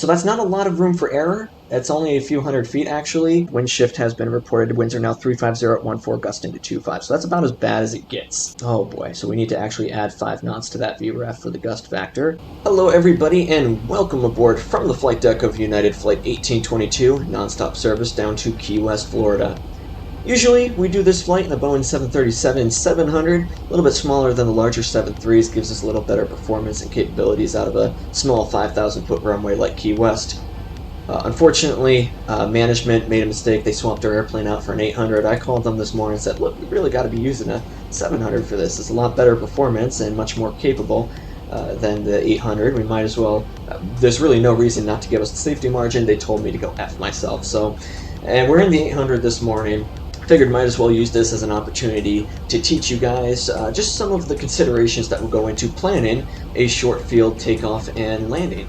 So that's not a lot of room for error. It's only a few hundred feet, actually. Wind shift has been reported. Winds are now 350 at 14, gusting to 25. So that's about as bad as it gets. Oh boy, so we need to actually add 5 knots to that VREF for the gust factor. Hello everybody, and welcome aboard from the flight deck of United Flight 1822, nonstop service down to Key West, Florida. Usually, we do this flight in a Boeing 737-700, a little bit smaller than the larger 73s, gives us a little better performance and capabilities out of a small 5,000-foot runway like Key West. Unfortunately, management made a mistake. They swapped our airplane out for an 800. I called them this morning and said, look, we really got to be using a 700 for this. It's a lot better performance and much more capable than the 800. We might as well, there's really no reason not to give us the safety margin. They told me to go F myself. So, and we're in the 800 this morning. Figured might as well use this as an opportunity to teach you guys just some of the considerations that will go into planning a short field takeoff and landing.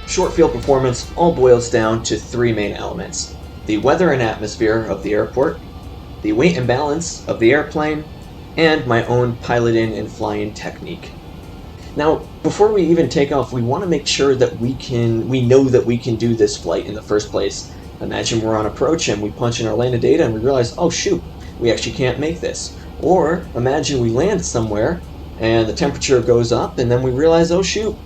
Short field performance all boils down to 3 main elements: the weather and atmosphere of the airport, the weight and balance of the airplane, and my own piloting and flying technique. Now, before we even take off, we want to make sure that we know that we can do this flight in the first place. Imagine we're on approach and we punch in our landing data and we realize, oh shoot, we actually can't make this. Or imagine we land somewhere and the temperature goes up and then we realize, oh shoot,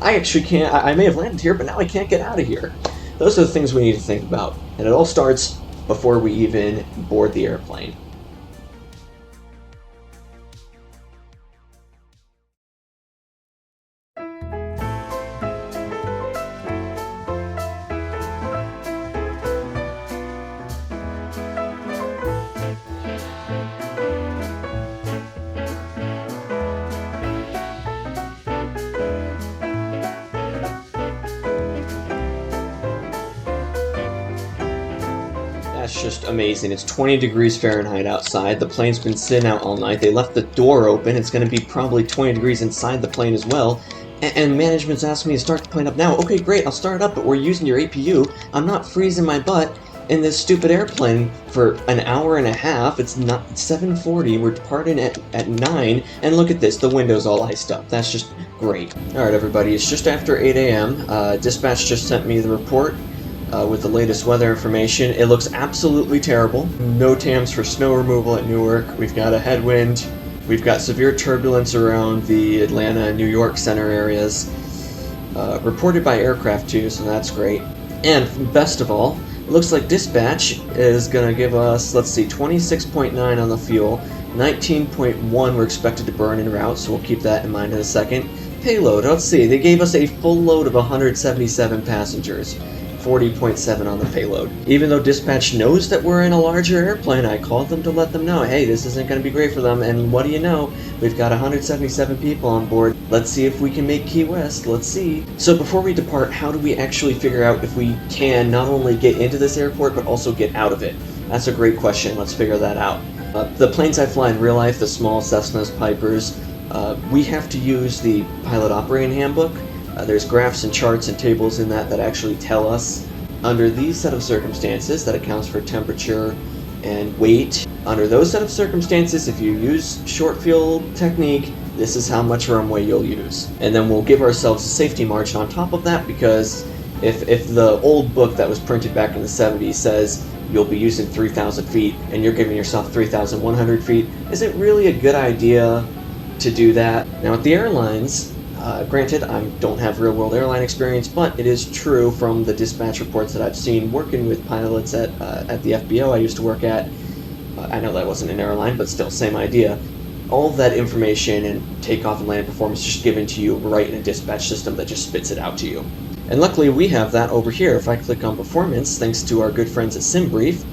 I actually can't, I may have landed here, but now I can't get out of here. Those are the things we need to think about. And it all starts before we even board the airplane. That's just amazing. It's 20 degrees Fahrenheit outside. The plane's been sitting out all night. They left the door open. It's going to be probably 20 degrees inside the plane as well. And management's asked me to start the plane up now. Okay, great, I'll start it up, but we're using your APU. I'm not freezing my butt in this stupid airplane for an hour and a half. It's not 7:40. We're departing at 9. And look at this, the window's all iced up. That's just great. Alright, everybody, it's just after 8 a.m. Dispatch just sent me the report. With the latest weather information. It looks absolutely terrible. No TAMs for snow removal at Newark. We've got a headwind. We've got severe turbulence around the Atlanta and New York center areas. Reported by aircraft too, so that's great. And best of all, it looks like dispatch is going to give us, let's see, 26.9 on the fuel. 19.1 we're expected to burn en route, so we'll keep that in mind in a second. Payload, let's see, they gave us a full load of 177 passengers. 40.7 on the payload. Even though dispatch knows that we're in a larger airplane, I called them to let them know, hey, this isn't going to be great for them, and what do you know, we've got 177 people on board. Let's see if we can make Key West, let's see. So before we depart, how do we actually figure out if we can not only get into this airport, but also get out of it? That's a great question, let's figure that out. The planes I fly in real life, the small Cessnas, Pipers, we have to use the pilot operating handbook. There's graphs and charts and tables in that actually tell us under these set of circumstances that accounts for temperature and weight. Under those set of circumstances, if you use short field technique, this is how much runway you'll use. And then we'll give ourselves a safety margin on top of that, because if the old book that was printed back in the 70s says you'll be using 3,000 feet and you're giving yourself 3,100 feet, is it really a good idea to do that? Now at the airlines, granted, I don't have real-world airline experience, but it is true from the dispatch reports that I've seen working with pilots at the FBO I used to work at. I know that wasn't an airline, but still, same idea. All of that information and takeoff and landing performance is just given to you right in a dispatch system that just spits it out to you. And luckily we have that over here. If I click on performance, thanks to our good friends at Debrief,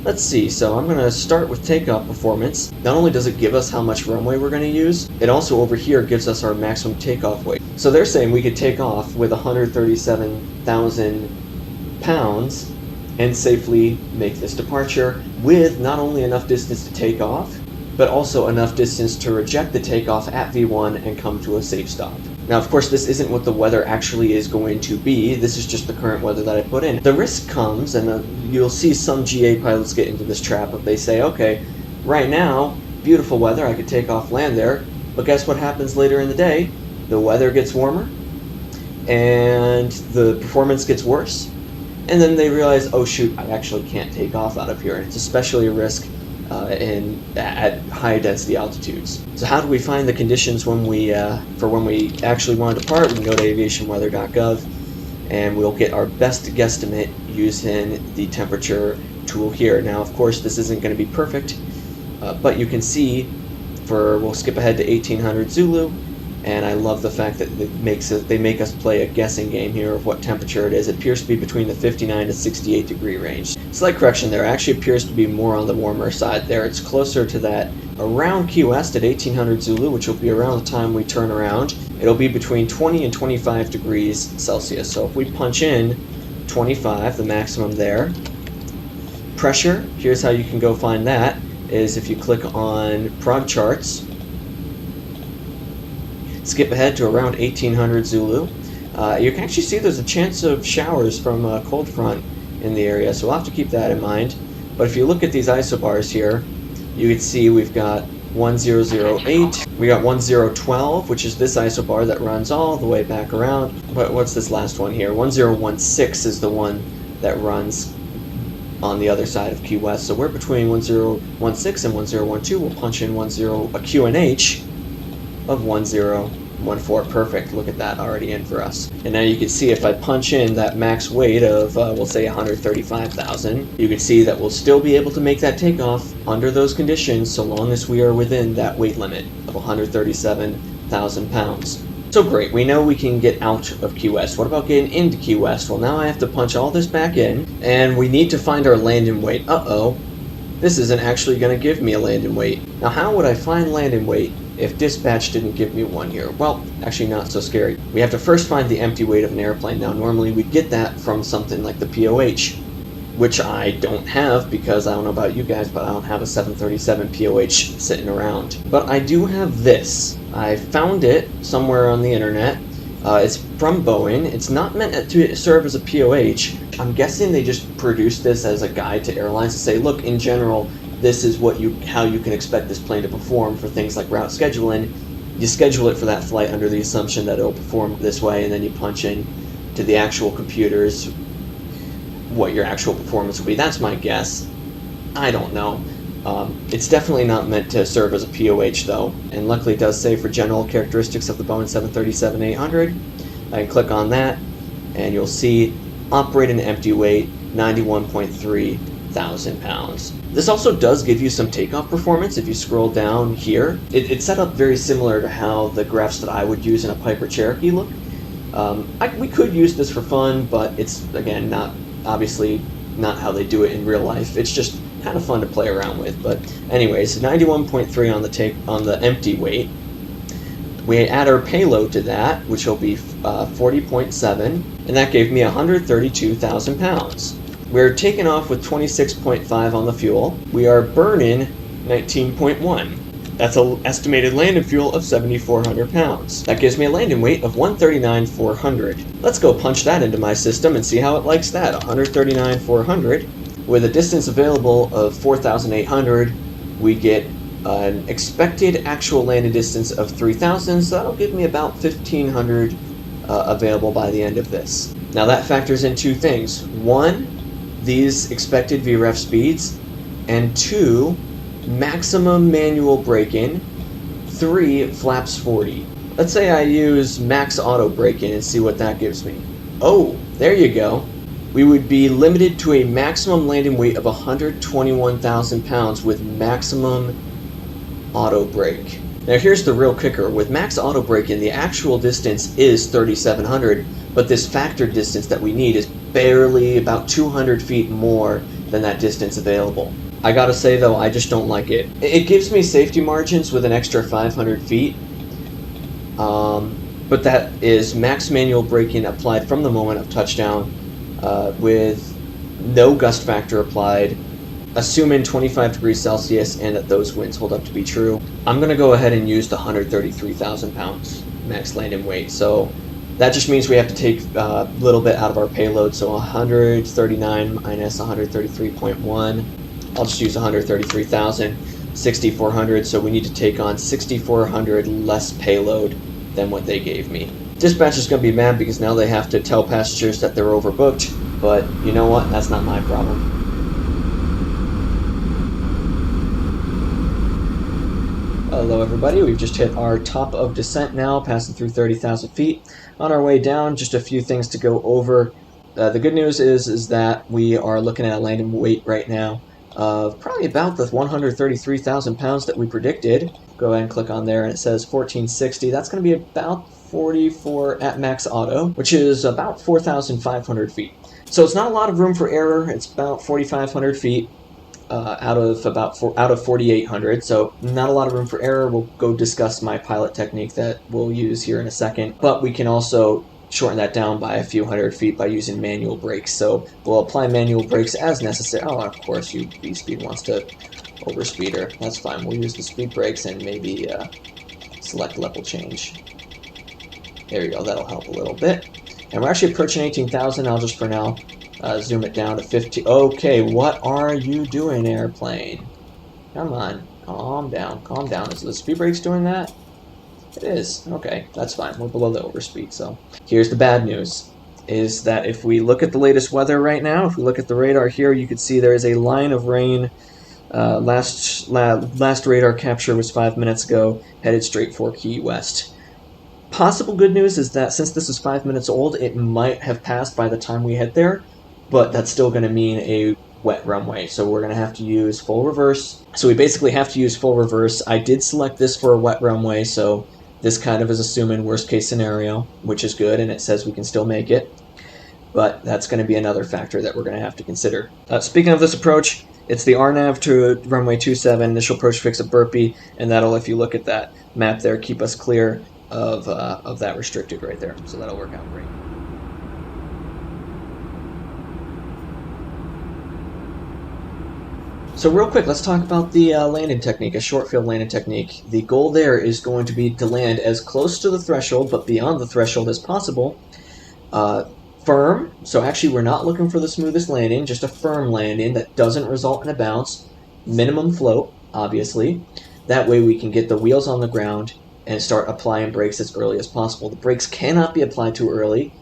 let's see, so I'm going to start with takeoff performance. Not only does it give us how much runway we're going to use, it also over here gives us our maximum takeoff weight. So they're saying we could take off with 137,000 pounds and safely make this departure with not only enough distance to take off, but also enough distance to reject the takeoff at V1 and come to a safe stop. Now, of course, this isn't what the weather actually is going to be. This is just the current weather that I put in. The risk comes, and you'll see some GA pilots get into this trap if they say, okay, right now, beautiful weather, I could take off, land there, but guess what happens later in the day? The weather gets warmer, and the performance gets worse, and then they realize, oh shoot, I actually can't take off out of here, and it's especially a risk at high density altitudes. So how do we find the conditions when we actually want to depart? We can go to aviationweather.gov and we'll get our best guesstimate using the temperature tool here. Now, of course, this isn't going to be perfect, but you can see we'll skip ahead to 1800 Zulu, and I love the fact that they make us play a guessing game here of what temperature it is. It appears to be between the 59 to 68 degree range. Slight correction there, it actually appears to be more on the warmer side there. It's closer to that around Key West at 1800 Zulu, which will be around the time we turn around. It'll be between 20 and 25 degrees Celsius. So if we punch in 25, the maximum there. Pressure, here's how you can go find that, is if you click on prog charts, skip ahead to around 1800 Zulu. You can actually see there's a chance of showers from a cold front in the area, so we'll have to keep that in mind. But if you look at these isobars here, you can see we've got 1008, we got 1012, which is this isobar that runs all the way back around. What's this last one here? 1016 is the one that runs on the other side of Key West. So we're between 1016 and 1012. We'll punch in a QNH of 1014. Perfect. Look at that, already in for us. And now you can see if I punch in that max weight of, we'll say 135,000, you can see that we'll still be able to make that takeoff under those conditions so long as we are within that weight limit of 137,000 pounds. So great, we know we can get out of Key West. What about getting into Key West? Well, now I have to punch all this back in, and we need to find our landing weight. Uh-oh, this isn't actually going to give me a landing weight. Now, how would I find landing weight if dispatch didn't give me one here? Well, actually not so scary. We have to first find the empty weight of an airplane. Now, normally we get that from something like the POH, which I don't have because I don't know about you guys, but I don't have a 737 POH sitting around. But I do have this. I found it somewhere on the internet. It's from Boeing. It's not meant to serve as a POH. I'm guessing they just produced this as a guide to airlines to say, look, in general, this is how you can expect this plane to perform for things like route scheduling. You schedule it for that flight under the assumption that it'll perform this way, and then you punch in to the actual computers what your actual performance will be. That's my guess. I don't know. It's definitely not meant to serve as a POH though, and luckily it does say for general characteristics of the Boeing 737-800. I can click on that, and you'll see operate an empty weight, 91.3 thousand pounds. This also does give you some takeoff performance if you scroll down here. It's set up very similar to how the graphs that I would use in a Piper Cherokee look. We could use this for fun, but it's, again, obviously not how they do it in real life. It's just kind of fun to play around with. But anyways, 91.3 on the empty weight. We add our payload to that, which will be 40.7, and that gave me 132,000 pounds. We're taking off with 26.5 on the fuel. We are burning 19.1. That's an estimated landing fuel of 7,400 pounds. That gives me a landing weight of 139,400. Let's go punch that into my system and see how it likes that. 139,400 with a distance available of 4,800. We get an expected actual landing distance of 3,000, so that'll give me about 1,500 available by the end of this. Now that factors in two things. One, these expected VREF speeds, and two, maximum manual braking, 3, flaps 40. Let's say I use max auto braking and see what that gives me. Oh, there you go. We would be limited to a maximum landing weight of 121,000 pounds with maximum auto brake. Now here's the real kicker. With max auto braking, the actual distance is 3,700, but this factor distance that we need is barely about 200 feet more than that distance available. I gotta say though, I just don't like it. It gives me safety margins with an extra 500 feet, but that is max manual braking applied from the moment of touchdown, with no gust factor applied, assuming 25 degrees Celsius and that those winds hold up to be true. I'm going to go ahead and use the 133,000 pounds max landing weight. So that just means we have to take a little bit out of our payload. So 139 minus 133.1. I'll just use 133,000, 6,400. So we need to take on 6,400 less payload than what they gave me. Dispatch is going to be mad because now they have to tell passengers that they're overbooked. But you know what? That's not my problem. Hello everybody, we've just hit our top of descent now, passing through 30,000 feet. On our way down, just a few things to go over. The good news is that we are looking at a landing weight right now of probably about the 133,000 pounds that we predicted. Go ahead and click on there and it says 1460. That's going to be about 44 at max auto, which is about 4,500 feet. So it's not a lot of room for error. It's about 4,500 feet. Out of 4,800, so not a lot of room for error. We'll go discuss my pilot technique that we'll use here in a second, but we can also shorten that down by a few hundred feet by using manual brakes. So we'll apply manual brakes as necessary. Oh, of course, B-Speed wants to overspeed her. That's fine. We'll use the speed brakes and maybe select level change. There you go. That'll help a little bit. And we're actually approaching 18,000. I'll just for now zoom it down to 50. Okay, what are you doing, airplane? Come on, calm down, calm down. Is the speed brakes doing that? It is. Okay, that's fine. We're below the overspeed. So here's the bad news, is that if we look at the latest weather right now, if we look at the radar here, you can see there is a line of rain. Last radar capture was 5 minutes ago, headed straight for Key West. Possible good news is that since this is 5 minutes old, it might have passed by the time we head there. But that's still going to mean a wet runway, so we're going to have to use full reverse. So we basically have to use full reverse. I did select this for a wet runway, so this kind of is assuming worst case scenario, which is good, and it says we can still make it. But that's going to be another factor that we're going to have to consider. Speaking of this approach, it's the RNAV to runway 27, initial approach fix at Burpee, and that'll, if you look at that map there, keep us clear of that restricted right there. So that'll work out great. So real quick, let's talk about the landing technique, a short field landing technique. The goal there is going to be to land as close to the threshold, but beyond the threshold as possible. Firm, so actually we're not looking for the smoothest landing, just a firm landing that doesn't result in a bounce. Minimum float, obviously. That way we can get the wheels on the ground and start applying brakes as early as possible. The brakes cannot be applied too early,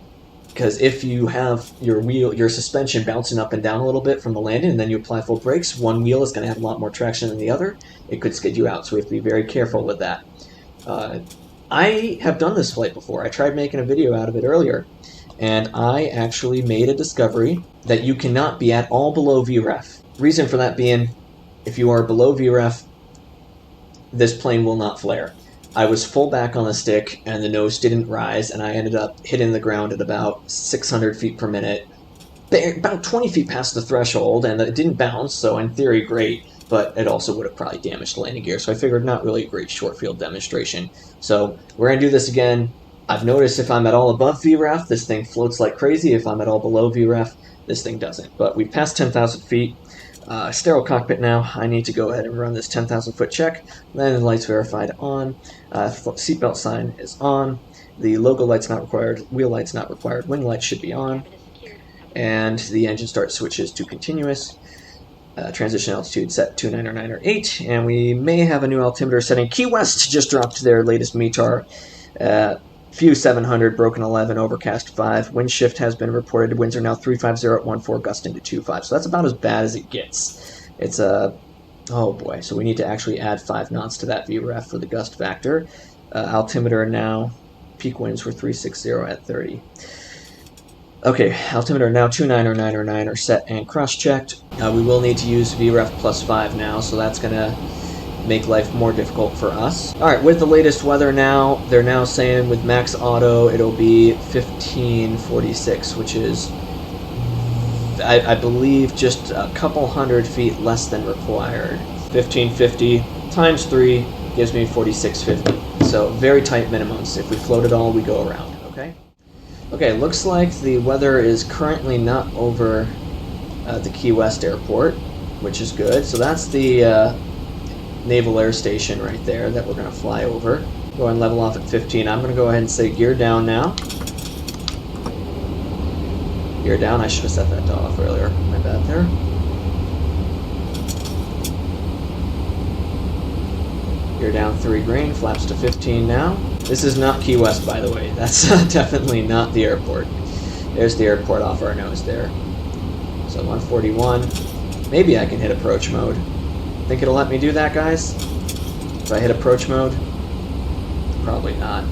because if you have your suspension bouncing up and down a little bit from the landing and then you apply full brakes, one wheel is going to have a lot more traction than the other. It could skid you out, so we have to be very careful with that. I have done this flight before. I tried making a video out of it earlier, and I actually made a discovery that you cannot be at all below VREF. Reason for that being, if you are below VREF, this plane will not flare. I was full back on the stick, and the nose didn't rise, and I ended up hitting the ground at about 600 feet per minute, about 20 feet past the threshold, and it didn't bounce, so in theory, great, but it also would have probably damaged the landing gear, so I figured not really a great short field demonstration. So we're going to do this again. I've noticed if I'm at all above VREF, this thing floats like crazy. If I'm at all below VREF, this thing doesn't. But we've passed 10,000 feet. Sterile cockpit now. I need to go ahead and run this 10,000 foot check. Landing lights verified on. Seatbelt sign is on. The logo light's not required. Wheel light's not required. Wind light should be on. And the engine start switches to continuous. Transition altitude set to 9 or 9 or 8. And we may have a new altimeter setting. Key West just dropped their latest METAR. Few 700, broken 11, overcast 5. Wind shift has been reported. Winds are now 350 at 14, gusting to 25. So that's about as bad as it gets. It's a... oh boy. So we need to actually add 5 knots to that VREF for the gust factor. Altimeter now, peak winds were 360 at 30. Okay, altimeter now 29 or 9 or 9 are set and cross-checked. We will need to use VREF plus 5 now, so that's going to make life more difficult for us. Alright, with the latest weather now, they're now saying with max auto it'll be 1546, which is, I believe, just a couple hundred feet less than required. 1550 times 3 gives me 4650. So very tight minimums. If we float it all, we go around, okay? Okay, looks like the weather is currently not over the Key West airport, which is good. So that's the Naval Air Station right there that we're going to fly over. Go ahead and level off at 15. I'm going to go ahead and say gear down now. Gear down. I should have set that off earlier. My bad there. Gear down 3 green. Flaps to 15 now. This is not Key West, by the way. That's definitely not the airport. There's the airport off our nose there. So 141. Maybe I can hit approach mode. Think it'll let me do that, guys? If I hit approach mode? Probably not.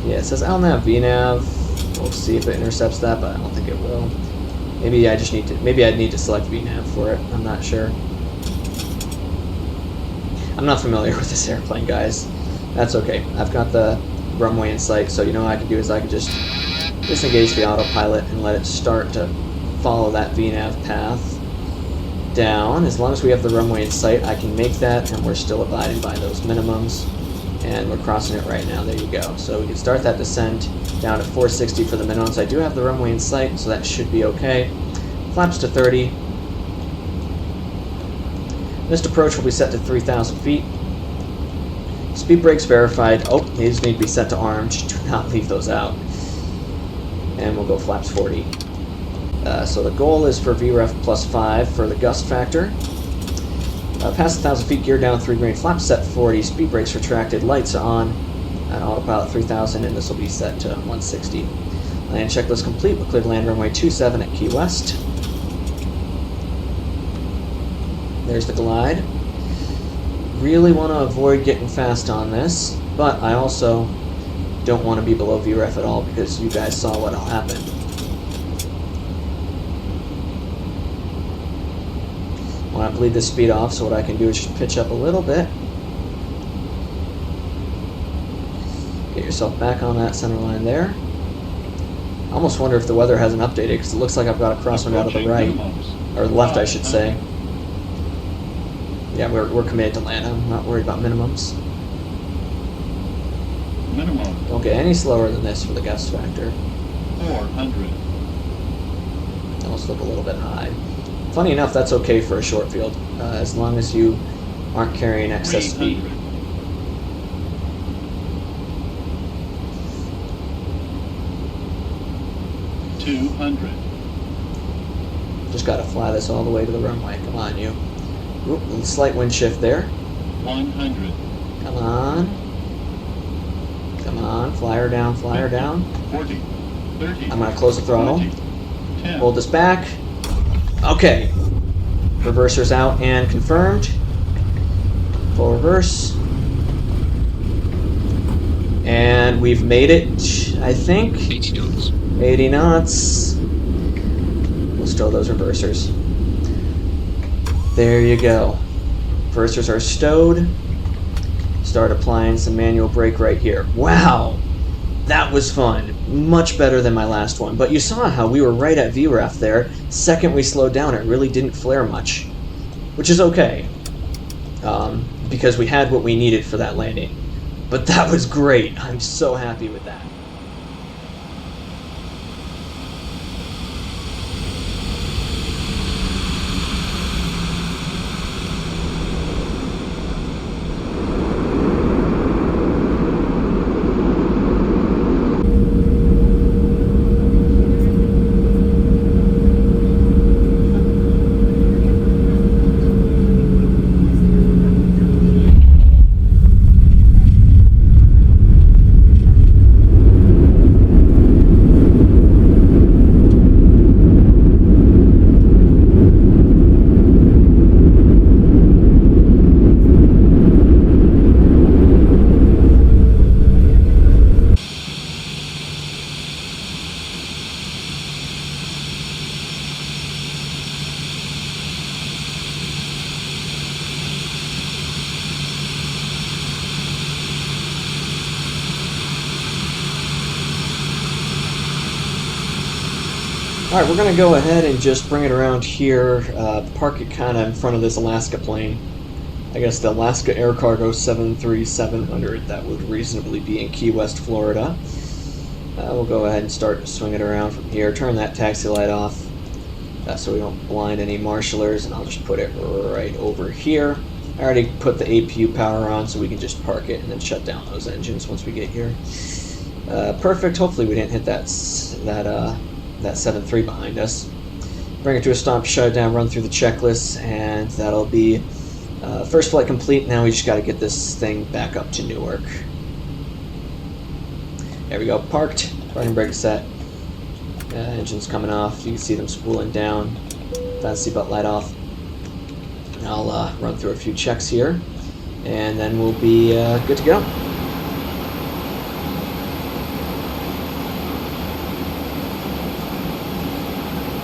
Yeah, it says LNAV, VNAV. We'll see if it intercepts that, but I don't think it will. Maybe I just need to. Maybe I'd need to select VNAV for it. I'm not sure. I'm not familiar with this airplane, guys. That's okay. I've got the runway in sight, so you know what I can do is I can just disengage the autopilot and let it start to follow that VNAV path down. As long as we have the runway in sight, I can make that, and we're still abiding by those minimums. And we're crossing it right now. There you go. So we can start that descent down to 460 for the minimums. I do have the runway in sight, so that should be okay. Flaps to 30. Missed approach will be set to 3,000 feet. Speed brakes verified. Oh, these need to be set to armed. Do not leave those out. And we'll go flaps 40. So the goal is for VREF +5 for the gust factor. Past 1,000 feet, gear down 3 green, flaps set 40, speed brakes retracted, lights on, and autopilot 3000, and this will be set to 160. Land checklist complete. We'll clear land runway 27 at Key West. There's the glide. Really want to avoid getting fast on this, but I also don't want to be below VREF at all because you guys saw what'll happen. I want to bleed this speed off, so what I can do is just pitch up a little bit. Get yourself back on that center line there. I almost wonder if the weather hasn't updated, because it looks like I've got a crosswind out of the right. Or the left, I should say. Yeah, we're committed to land. I'm not worried about minimums. Minimum. Don't get any slower than this for the gust factor. 400. Almost look a little bit high. Funny enough, that's okay for a short field, as long as you aren't carrying excess speed. 200. Just gotta fly this all the way to the runway. Come on, you. Oop, a slight wind shift there. 100. Come on. Come on, fly her down, fly her down. 40. 30. I'm gonna close the throttle. 20, 10. Hold this back. Okay. Reversers out and confirmed. Full reverse. And we've made it, I think. 80 knots. 80 knots. We'll stow those reversers. There you go. Reversers are stowed. Start applying some manual brake right here. Wow! That was fun. Much better than my last one. But you saw how we were right at VREF there. Second we slowed down, it really didn't flare much. Which is okay. Because we had what we needed for that landing. But that was great. I'm so happy with that. Alright, we're going to go ahead and just bring it around here, park it kind of in front of this Alaska plane. I guess the Alaska Air Cargo 73700 that would reasonably be in Key West, Florida. We'll go ahead and start swinging it around from here. Turn that taxi light off so we don't blind any marshalers, and I'll just put it right over here. I already put the APU power on, so we can just park it and then shut down those engines once we get here. Perfect. Hopefully we didn't hit that 7.3 behind us. Bring it to a stop, shut it down, run through the checklist, and that'll be first flight complete. Now we just got to get this thing back up to Newark. There we go, parked, parking brake set. Engines coming off, you can see them spooling down. Fast seatbelt light off. I'll run through a few checks here, and then we'll be good to go.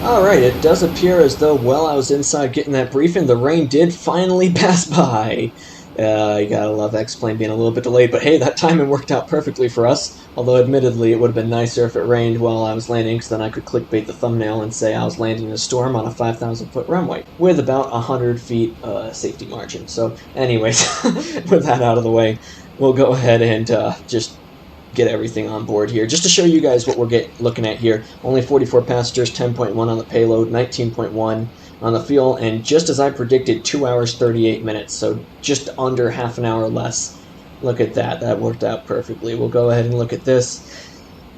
Alright, it does appear as though while I was inside getting that briefing, the rain did finally pass by. You gotta love X-Plane being a little bit delayed, but hey, that timing worked out perfectly for us. Although, admittedly, it would have been nicer if it rained while I was landing, because then I could clickbait the thumbnail and say I was landing in a storm on a 5,000-foot runway, with about 100 feet safety margin. So, anyways, with that out of the way, we'll go ahead and just get everything on board here. Just to show you guys what we're looking at here, only 44 passengers, 10.1 on the payload, 19.1 on the fuel, and just as I predicted, 2 hours 38 minutes, so just under half an hour less. Look at that, that worked out perfectly. We'll go ahead and look at this.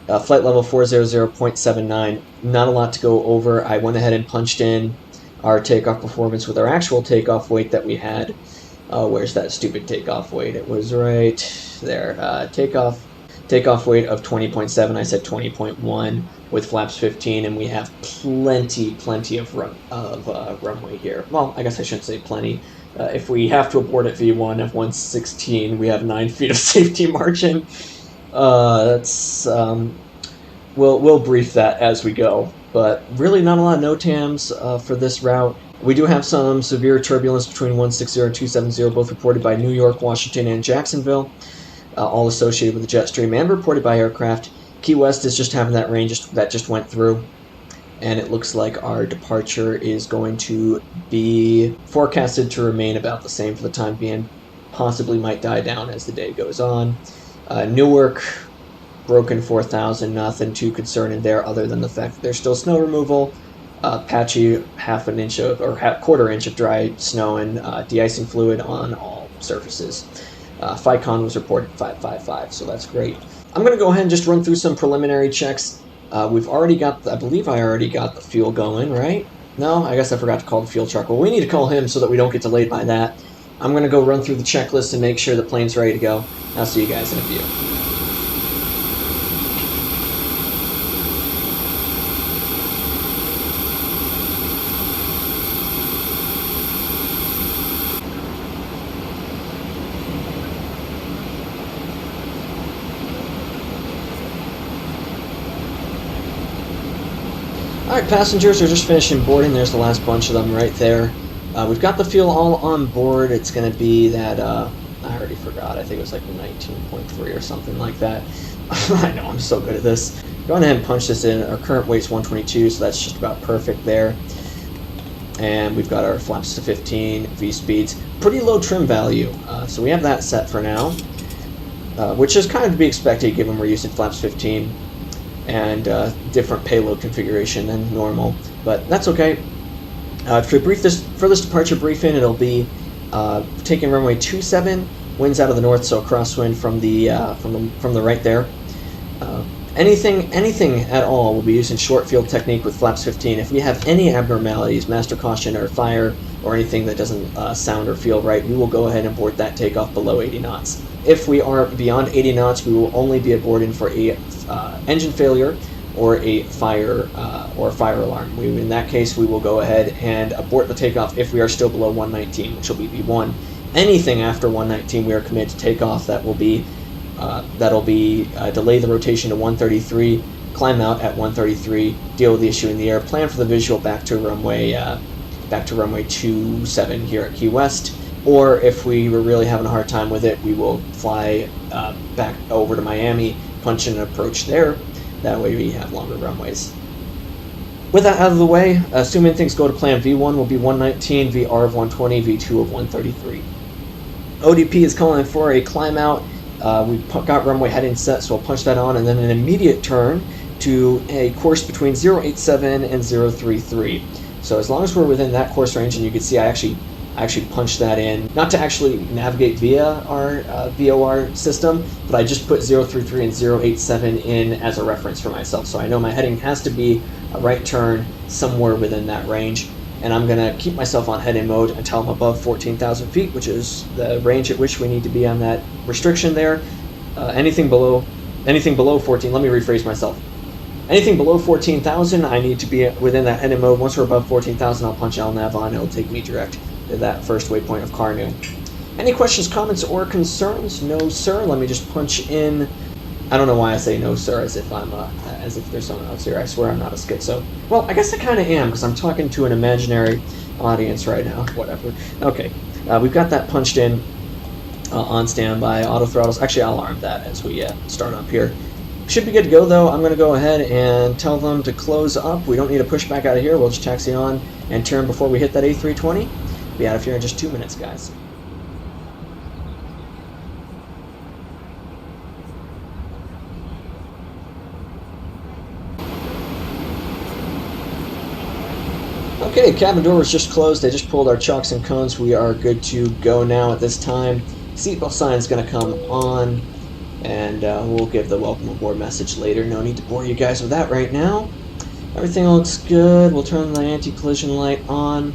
Flight level 400.79, not a lot to go over. I went ahead and punched in our takeoff performance with our actual takeoff weight that we had. Where's that stupid takeoff weight? It was right there. Takeoff weight of 20.7, I said 20.1 with flaps 15, and we have plenty of runway here. Well, I guess I shouldn't say plenty. If we have to abort at V1 of 116, we have 9 feet of safety margin. We'll brief that as we go, but really not a lot of NOTAMs for this route. We do have some severe turbulence between 160 and 270, both reported by New York, Washington, and Jacksonville. All associated with the jet stream and reported by aircraft. Key West is just having that rain that just went through, and it looks like our departure is going to be forecasted to remain about the same for the time being. Possibly might die down as the day goes on. Newark, broken 4,000, nothing too concerning there other than the fact that there's still snow removal, patchy quarter inch of dry snow and de-icing fluid on all surfaces. FICON was reported 555, so that's great. I'm going to go ahead and just run through some preliminary checks. We've already got, I believe I already got the fuel going, right? No, I guess I forgot to call the fuel truck. Well, we need to call him so that we don't get delayed by that. I'm going to go run through the checklist and make sure the plane's ready to go. I'll see you guys in a few. Alright, passengers are just finishing boarding. There's the last bunch of them right there. We've got the fuel all on board. It's going to be that, I already forgot. I think it was like 19.3 or something like that. I know, I'm so good at this. Go ahead and punch this in. Our current weight's 122, so that's just about perfect there. And we've got our flaps to 15, V-speeds. Pretty low trim value, so we have that set for now. Which is kind of to be expected given we're using flaps 15. And different payload configuration than normal, but that's okay. For this departure briefing, it'll be taking runway 27, winds out of the north, so a crosswind from the right there. Anything at all, we'll be using short field technique with flaps 15. If we have any abnormalities, master caution or fire, or anything that doesn't sound or feel right, we will go ahead and abort that takeoff below 80 knots. If we are beyond 80 knots, we will only be aborting for a engine failure or a fire alarm. In that case, we will go ahead and abort the takeoff if we are still below 119, which will be V1. Anything after 119, we are committed to takeoff. That'll be delay the rotation to 133, climb out at 133, deal with the issue in the air, plan for the visual back to runway 27 here at Key West. Or if we were really having a hard time with it, we will fly back over to Miami, punch in an approach there. That way we have longer runways. With that out of the way, assuming things go to plan, V1 will be 119, VR of 120, V2 of 133. ODP is calling for a climb out. We got runway heading set, so I'll punch that on, and then an immediate turn to a course between 087 and 033. So as long as we're within that course range, and you can see I actually punched that in, not to actually navigate via our VOR system, but I just put 033 and 087 in as a reference for myself. So I know my heading has to be a right turn somewhere within that range, and I'm going to keep myself on heading mode until I'm above 14,000 feet, which is the range at which we need to be on that restriction there. Anything below 14, let me rephrase myself. Anything below 14,000, I need to be within that heading mode. Once we're above 14,000, I'll punch LNAV on. It'll take me direct to that first waypoint of Carnu. Any questions, comments, or concerns? No, sir. Let me just punch in. I don't know why I say no, sir, as if there's someone else here. I swear I'm not a schizo. Well, I guess I kind of am, because I'm talking to an imaginary audience right now. Whatever. Okay, we've got that punched in on standby. Auto throttles. Actually, I'll arm that as we start up here. Should be good to go, though. I'm going to go ahead and tell them to close up. We don't need to push back out of here. We'll just taxi on and turn before we hit that A320. Be out of here in just 2 minutes, guys. Okay, cabin door was just closed. They just pulled our chocks and cones. We are good to go now at this time. Seatbelt sign is going to come on, and we'll give the welcome aboard message later. No need to bore you guys with that right now. Everything looks good. We'll turn the anti-collision light on,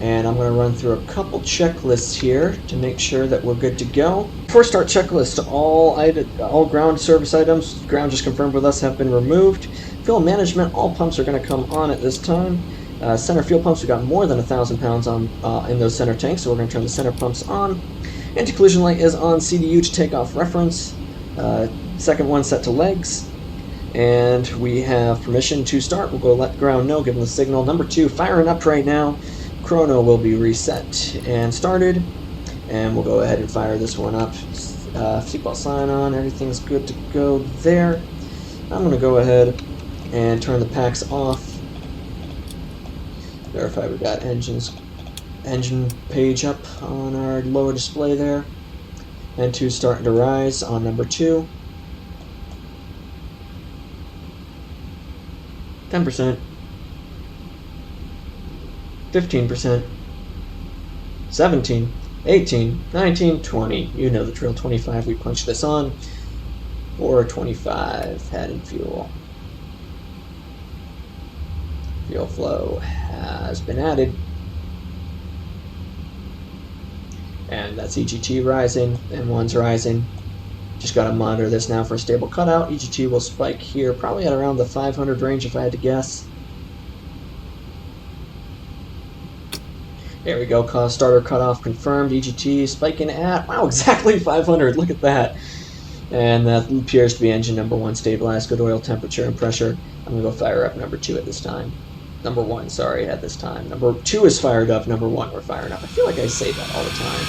and I'm going to run through a couple checklists here to make sure that we're good to go. Before start checklist, all ground service items, ground just confirmed with us, have been removed. Fuel management, all pumps are going to come on at this time. Center fuel pumps, we got more than 1,000 pounds on in those center tanks, so we're going to turn the center pumps on. Anti-collision light is on CDU to takeoff reference. Second one set to legs. And we have permission to start. We'll go let the ground know, give them the signal. Number 2, firing up right now. Chrono will be reset and started. And we'll go ahead and fire this one up. Seatbelt sign on, everything's good to go there. I'm going to go ahead and turn the packs off. Verify we got engine page up on our lower display there. And 2 starting to rise on number 2. 10%. 15%. 17. 18. 19. 20. You know the drill. 25. We punch this on. Or 25. Head and fuel. Fuel flow has been added. And that's EGT rising, M1's rising. Just got to monitor this now for a stable cutout. EGT will spike here, probably at around the 500 range if I had to guess. There we go, starter cutoff confirmed. EGT spiking at, wow, exactly 500, look at that. And that appears to be engine number 1 stabilized, good oil temperature and pressure. I'm going to go fire up number 2 at this time. Number 1, sorry, at this time. Number 2 is fired up, number 1 we're firing up. I feel like I say that all the time.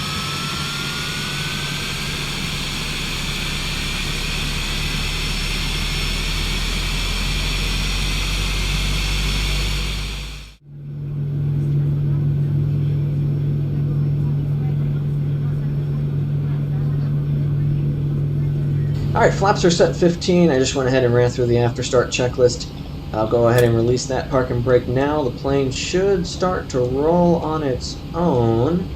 Alright, flaps are set 15. I just went ahead and ran through the after start checklist. I'll go ahead and release that park and brake now. The plane should start to roll on its own.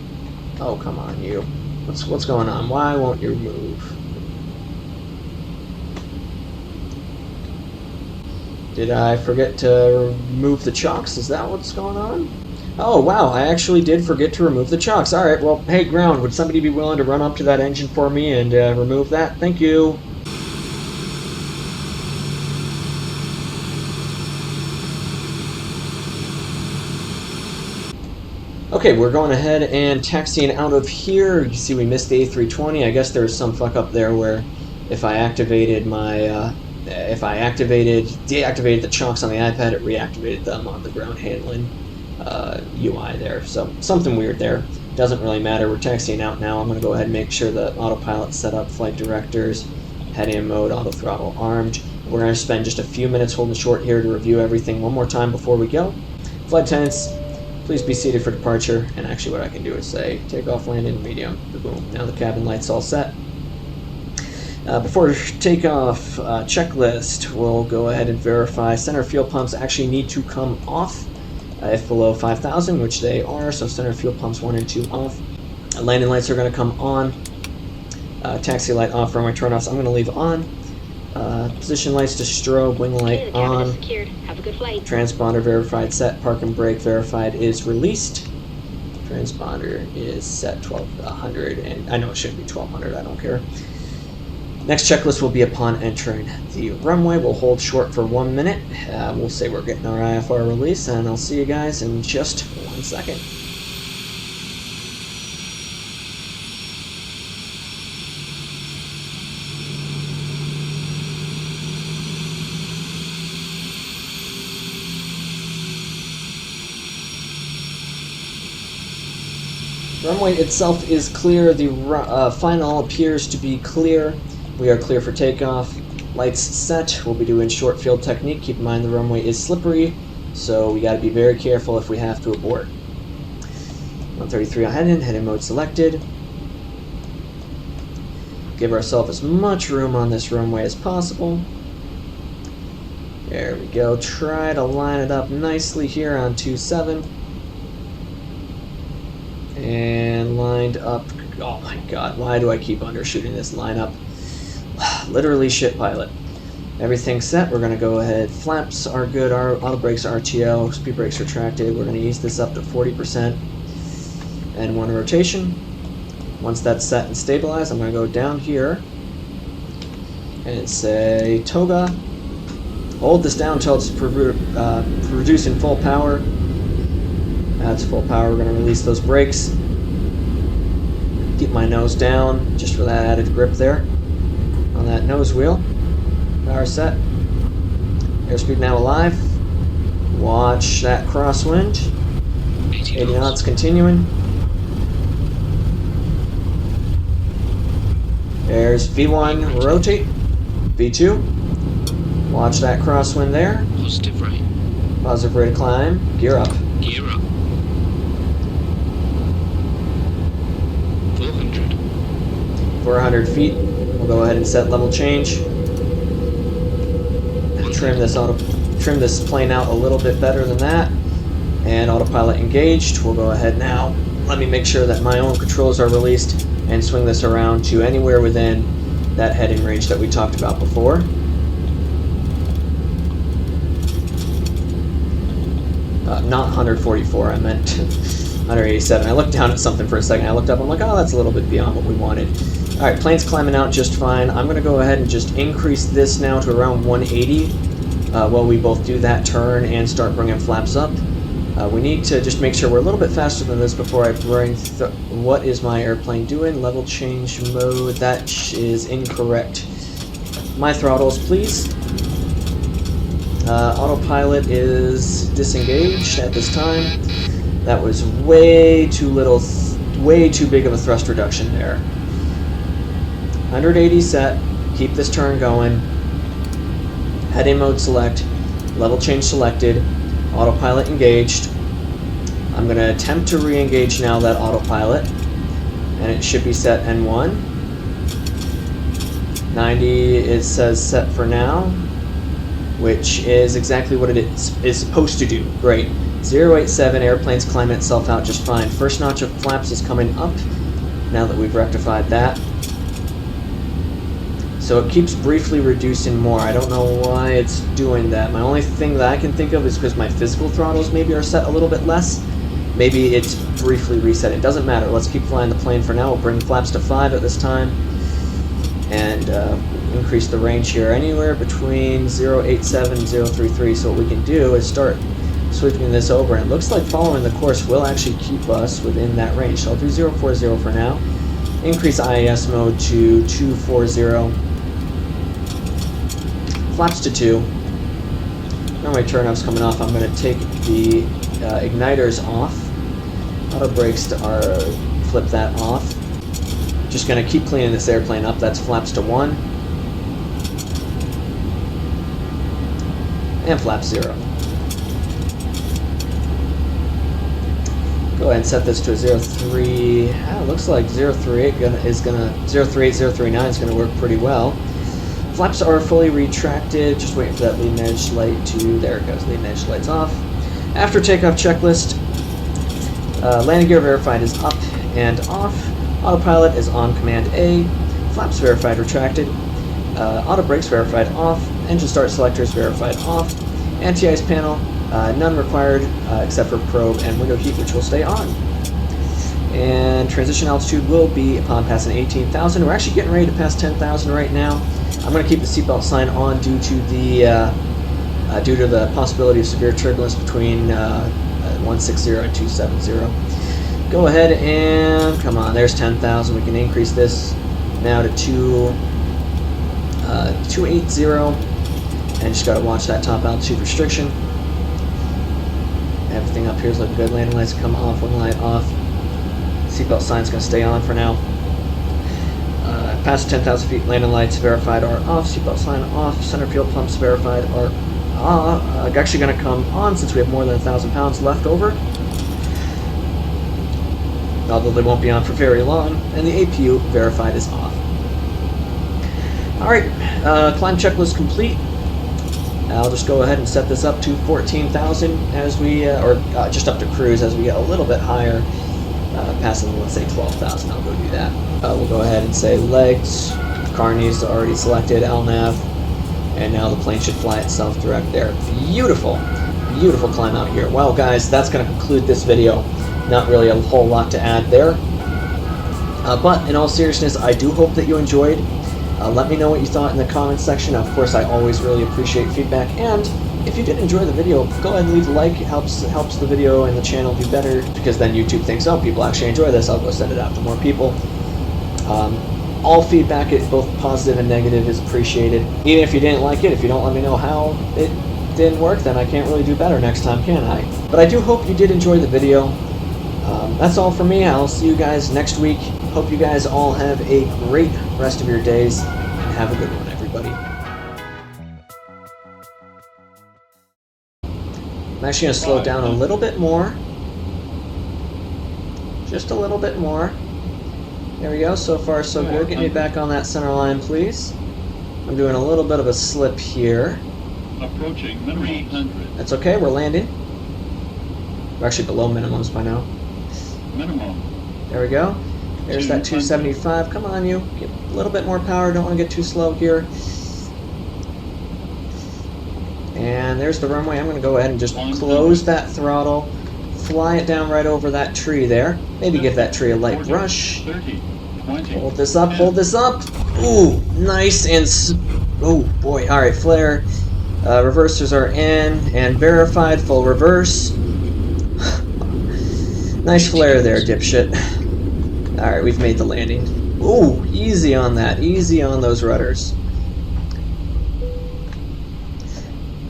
Oh, come on, you. What's going on? Why won't you move? Did I forget to remove the chocks? Is that what's going on? Oh, wow, I actually did forget to remove the chocks. Alright, well, hey, ground, would somebody be willing to run up to that engine for me and remove that? Thank you. Okay, we're going ahead and taxiing out of here. You see we missed the A320. I guess there's some fuck up there where if I activated my, deactivated the chocks on the iPad, it reactivated them on the ground handling UI there. So something weird there. Doesn't really matter. We're taxiing out now. I'm going to go ahead and make sure the autopilot's set up, flight directors, head-in mode, auto throttle armed, We're going to spend just a few minutes holding short here to review everything one more time before we go. Flight attendants, please be seated for departure. And actually what I can do is say, takeoff, landing, medium, boom. Now the cabin light's all set. Before takeoff, checklist, we'll go ahead and verify center fuel pumps actually need to come off if below 5,000, which they are, so center fuel pumps 1 and 2 off. Landing lights are going to come on. Taxi light off, runway turnoffs I'm going to leave on. Position lights to strobe, wing light on. Have a good flight. Transponder verified set, park and brake verified is released. Transponder is set 1200, and I know it should be 1200, I don't care. Next checklist will be upon entering the runway. We'll hold short for 1 minute. We'll say we're getting our IFR release, and I'll see you guys in just 1 second. Runway itself is clear. The final appears to be clear. We are clear for takeoff. Lights set. We'll be doing short field technique. Keep in mind the runway is slippery, so we got to be very careful if we have to abort. 133 on heading mode selected. Give ourselves as much room on this runway as possible. There we go. Try to line it up nicely here on 27. And lined up. Oh my god, why do I keep undershooting this lineup? Literally shit pilot. Everything's set. We're going to go ahead. Flaps are good. Our auto brakes RTO. Speed brakes retracted. We're going to ease this up to 40%. And 1 rotation. Once that's set and stabilized, I'm going to go down here and say toga. Hold this down until it's producing full power. That's full power. We're going to release those brakes. Keep my nose down just for that added grip there on that nose wheel. Power set. Airspeed now alive. Watch that crosswind. 80 knots continuing. There's V1 rotate. V2. Watch that crosswind there. Positive rate. Positive rate of climb. Gear up. Gear up. 400. 400 feet. We'll go ahead and set level change. Trim this plane out a little bit better than that. And autopilot engaged. We'll go ahead now. Let me make sure that my own controls are released and swing this around to anywhere within that heading range that we talked about before. Not 144, I meant 187. I looked down at something for a second. I looked up, I'm like, oh, that's a little bit beyond what we wanted. Alright, plane's climbing out just fine. I'm going to go ahead and just increase this now to around 180 while we both do that turn and start bringing flaps up. We need to just make sure we're a little bit faster than this before I bring... What is my airplane doing? Level change mode. That is incorrect. My throttles, please. Autopilot is disengaged at this time. That was way too little, way too big of a thrust reduction there. 180 set. Keep this turn going. Heading mode select. Level change selected. Autopilot engaged. I'm going to attempt to re-engage now that autopilot. And it should be set N1. 90 it says set for now, which is exactly what it is supposed to do. Great. 087, airplane's climbing itself out just fine. First notch of flaps is coming up now that we've rectified that. So it keeps briefly reducing more. I don't know why it's doing that. My only thing that I can think of is because my physical throttles maybe are set a little bit less. Maybe it's briefly reset. It doesn't matter. Let's keep flying the plane for now. We'll bring flaps to 5 at this time. And increase the range here anywhere between 087 and 033. So what we can do is start sweeping this over. And it looks like following the course will actually keep us within that range. So I'll do 040 for now. Increase IAS mode to 240. Flaps to 2. Runway turnoff's coming off. I'm going to take the igniters off. Auto brakes are flip that off. Just going to keep cleaning this airplane up. That's flaps to 1. and flap 0. Go ahead and set this to a 03. Looks like 038 is gonna 038, 039 is gonna work pretty well. Flaps are fully retracted. Just waiting for that leading edge light to. There it goes. Leading edge light's off. After takeoff checklist, landing gear verified is up and off. Autopilot is on command A. Flaps verified retracted. Auto brakes verified off. Engine start selectors verified off. Anti-ice panel none required except for probe and window heat, which will stay on. And transition altitude will be upon passing 18,000. We're actually getting ready to pass 10,000 right now. I'm going to keep the seatbelt sign on due to the possibility of severe turbulence between 160 and 270. Go ahead and come on. There's 10,000. We can increase this now to 280, and just got to watch that top altitude restriction. Everything up here is looking good. Landing lights come off, one light off. Seatbelt sign's going to stay on for now. Past 10,000 feet, landing lights verified are off. Seatbelt sign off. Center fuel pumps verified are actually going to come on since we have more than 1,000 pounds left over. Although they won't be on for very long. And the APU verified is off. Alright, climb checklist complete. I'll just go ahead and set this up to 14,000 as we, just up to cruise as we get a little bit higher, passing, let's say, 12,000. I'll go do that. We'll go ahead and say legs, car needs already selected, LNAV, and now the plane should fly itself direct there. Beautiful, beautiful climb out here. Well, guys, that's going to conclude this video. Not really a whole lot to add there. But in all seriousness, I do hope that you enjoyed. Let me know what you thought in the comments section. Of course, I always really appreciate feedback. And if you did enjoy the video, go ahead and leave a like. It helps the video and the channel do better, because then YouTube thinks, oh, people actually enjoy this. I'll go send it out to more people. All feedback, both positive and negative, is appreciated. Even if you didn't like it, if you don't let me know how it didn't work, then I can't really do better next time, can I? But I do hope you did enjoy the video. That's all for me. I'll see you guys next week. Hope you guys all have a great rest of your days, and have a good one, everybody. I'm actually going to slow down a little bit more. Just a little bit more. There we go. So far, so good. Get me back on that center line, please. I'm doing a little bit of a slip here. Approaching 300. That's okay. We're landing. We're actually below minimums by now. Minimum. There we go. There's that 275. Come on, you. Get a little bit more power. Don't want to get too slow here. And there's the runway. I'm going to go ahead and just close that throttle. Fly it down right over that tree there. Maybe give that tree a light brush. 30, 20, Hold this up. Hold this up. Ooh, nice and... oh, boy. All right, flare. Reversers are in and verified. Full reverse. Nice flare there, dipshit. Alright, we've made the landing. Ooh, easy on that. Easy on those rudders.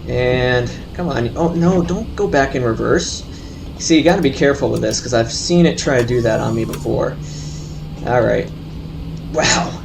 And, come on. Oh, no, don't go back in reverse. See, you gotta be careful with this, because I've seen it try to do that on me before. Alright. Wow.